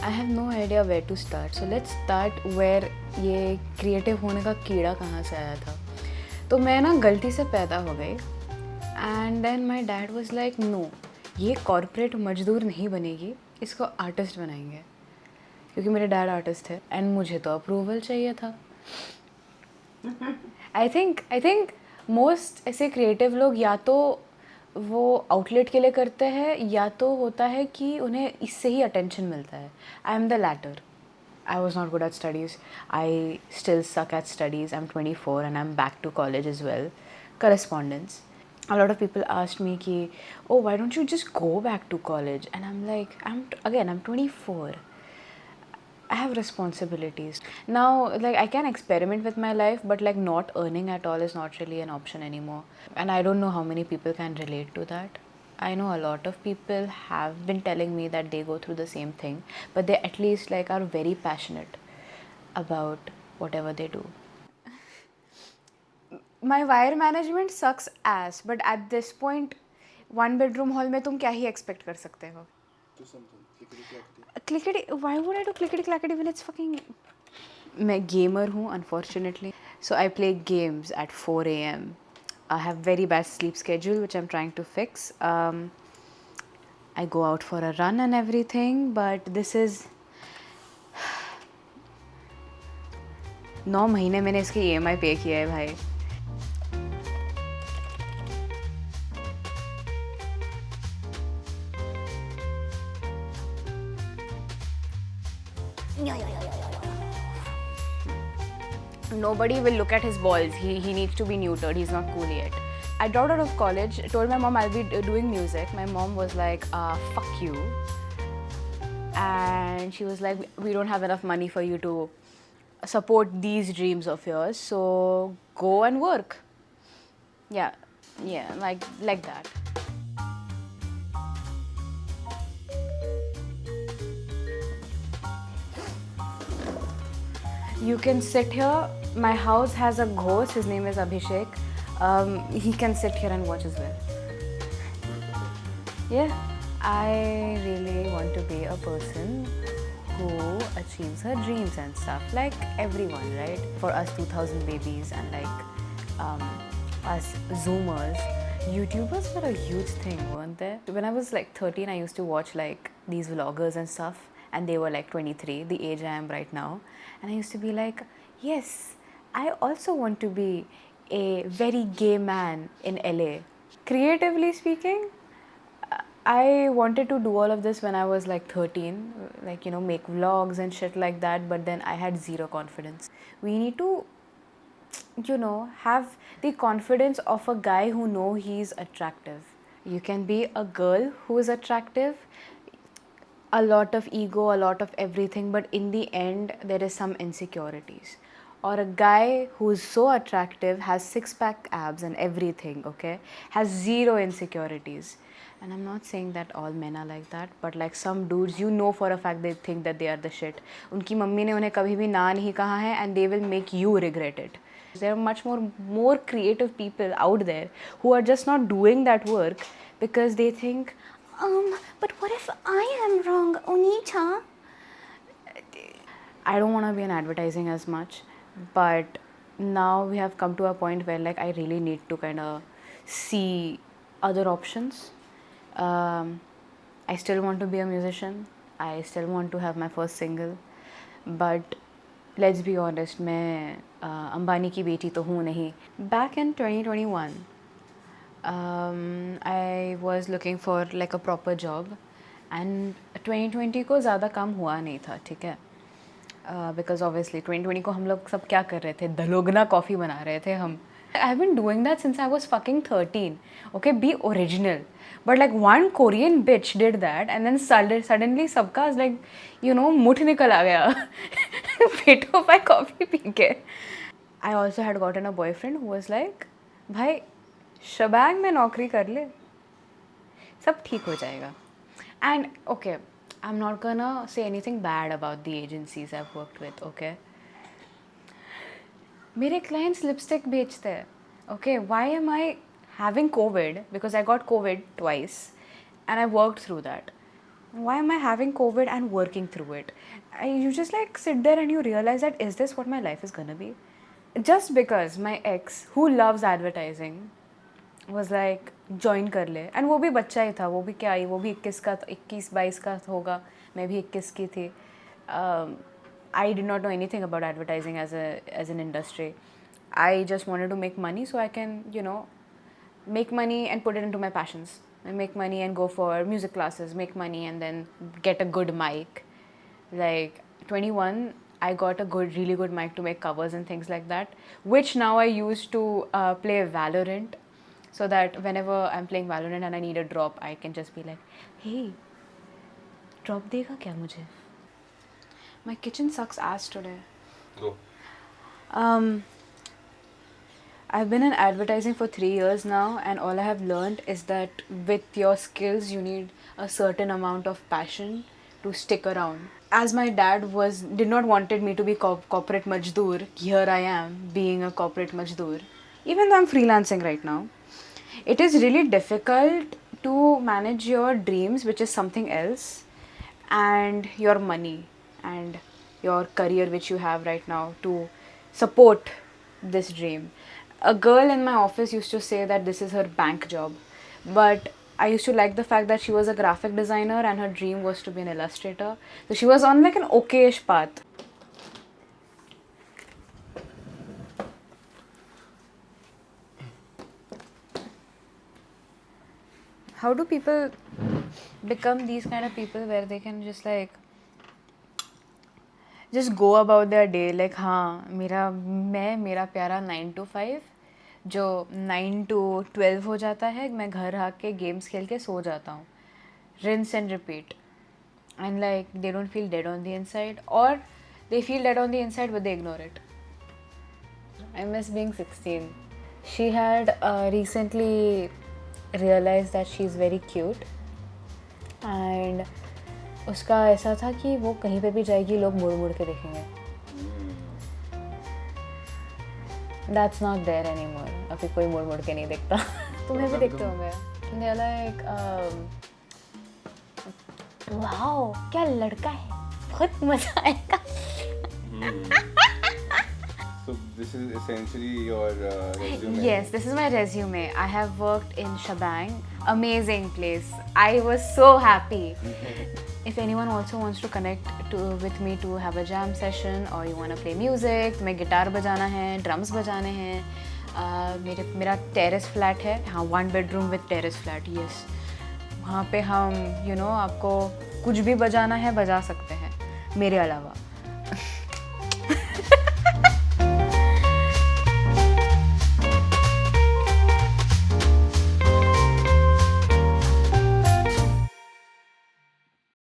I have no idea where to start. So let's start where ये creative होने का कीड़ा कहाँ से आया था. तो मैं ना गलती से पैदा हो गई and then my dad was like no, ये कॉर्पोरेट मजदूर नहीं बनेगी, इसको आर्टिस्ट बनाएंगे. क्योंकि मेरे डैड आर्टिस्ट है एंड मुझे तो अप्रूवल चाहिए था. आई थिंक मोस्ट ऐसे क्रिएटिव लोग या तो वो आउटलेट के लिए करते हैं या तो होता है कि उन्हें इससे ही अटेंशन मिलता है. I am the latter. I was not good at studies. I still suck at studies. I'm 24 and I'm back to college as well. Correspondence. A lot of people asked me ki, oh, why don't you just go back to college? And I'm like, I'm 24. I have responsibilities. Now, like, I can experiment with my life, but like not earning at all is not really an option anymore. And I don't know how many people can relate to that. I know a lot of people have been telling me that they go through the same thing, but they at least like are very passionate about whatever they do. My wire management sucks ass, but at this point, one bedroom hall में तुम क्या ही expect कर सकते हो? Clickety, why would I do clickety clackety when it's fucking... मैं gamer हूँ unfortunately, so I play games at 4 a.m. I have very bad sleep schedule which I'm trying to fix. I go out for a run and everything, but this is 9 महीने मैंने इसकी EMI पे किया है भाई. Nobody will look at his balls. He needs to be neutered. He's not cool yet. I dropped out of college, told my mom I'll be doing music. My mom was like, fuck you. And she was like, we don't have enough money for you to support these dreams of yours, so go and work. Yeah, like that. You can sit here. My house has a ghost. His name is Abhishek. He can sit here and watch as well. Yeah, I really want to be a person who achieves her dreams and stuff, like everyone, right? For us 2000 babies and like us Zoomers, YouTubers were a huge thing, weren't they? When I was like 13, I used to watch like these vloggers and stuff, and they were like 23, the age I am right now. And I used to be like, yes, I also want to be a very gay man in LA. Creatively speaking, I wanted to do all of this when I was like 13, like, you know, make vlogs and shit like that, but then I had zero confidence. We need to, you know, have the confidence of a guy who knows he's attractive. You can be a girl who is attractive, a lot of ego, a lot of everything, but in the end, there is some insecurities. Or a guy who's so attractive, has six-pack abs and everything, okay, has zero insecurities. And I'm not saying that all men are like that, but like some dudes, you know for a fact they think that they are the shit. उनकी mummy ने उन्हें कभी भी ना नहीं कहा है, and they will make you regret it. There are much more creative people out there who are just not doing that work because they think, but what if I am wrong, Onita? I don't want to be in advertising as much, but now we have come to a point where like I really need to kind of see other options. I still want to be a musician. I still want to have my first single, but let's be honest, मैं अंबानी की बेटी तो हूँ नहीं. Back in 2021, I was looking for like a proper job, and 2020 को ज़्यादा काम हुआ नहीं था, ठीक है? Because obviously 2020 को हम लोग सब क्या कर रहे थे? दलोगना कॉफ़ी बना रहे थे हम. I've been doing that since I was fucking 13. Okay, be original. But like one Korean bitch did that, and then suddenly सबका like, you know, मुठ निकल आ गया पेटों पे कॉफ़ी पी के. I also had gotten a boyfriend who was like, भाई शबांग में नौकरी कर ले, सब ठीक हो जाएगा. And okay, I'm not gonna say anything bad about the agencies I've worked with, okay? मेरे clients lipstick बेचते हैं. Okay, why am I having COVID? Because I got COVID twice and I worked through that. why am I having COVID and working through it? You just like sit there and you realize that is this what my life is gonna be? Just because my ex, who loves advertising, was like join कर ले, and वो भी बच्चा ही था, वो भी क्या ही, वो भी 21-22 का होगा, मैं भी 21 की थी. I did not know anything about advertising as an industry. I just wanted to make money so I can, make money and put it into my passions. I make money and go for music classes, make money and then get a good mic. Like 21, I got a really good mic to make covers and things like that, which now I use to play Valorant, so that whenever I'm playing Valorant and I need a drop, I can just be like, hey, drop देगा क्या मुझे? My kitchen sucks ass today. Go. I've been in advertising for 3 years now, and all I have learned is that with your skills, you need a certain amount of passion to stick around. As my dad did not wanted me to be corporate majdoor, here I am being a corporate majdoor. Even though I'm freelancing right now, it is really difficult to manage your dreams, which is something else, and your money and your career, which you have right now, to support this dream. A girl in my office used to say that this is her bank job, but I used to like the fact that she was a graphic designer and her dream was to be an illustrator. So she was on like an okayish path. How do people become these kind of people where they can just like just go about their day like हाँ मेरा प्यारा 9 to 5 जो 9 to 12 हो जाता है, मैं घर आके गेम्स खेल के सो जाता हूँ, rinse and repeat, and like they don't feel dead on the inside, or they feel dead on the inside but they ignore it. I miss being 16. She had recently realized that she's very cute, and उसका ऐसा था कि वो कहीं पे भी जाएगी लोग मुड़ मुड़ के देखेंगे. That's not there anymore. अभी कोई मुड़ मुड़ के नहीं देखता. तुम्हें भी देखते होंगे. They're like, wow, क्या लड़का है, बहुत मजा आएगा. So this is essentially your resume. Yes, this is my resume. I have worked in Shebang. Amazing place. I was so happy. If anyone also wants to connect with me to have a jam session, or you want to play music, मैं guitar बजाना है, drums बजाने हैं, मेरा terrace flat है, हाँ 1 bedroom with terrace flat, yes, वहाँ पे हम आपको कुछ भी बजाना है बजा सकते हैं मेरे अलावा.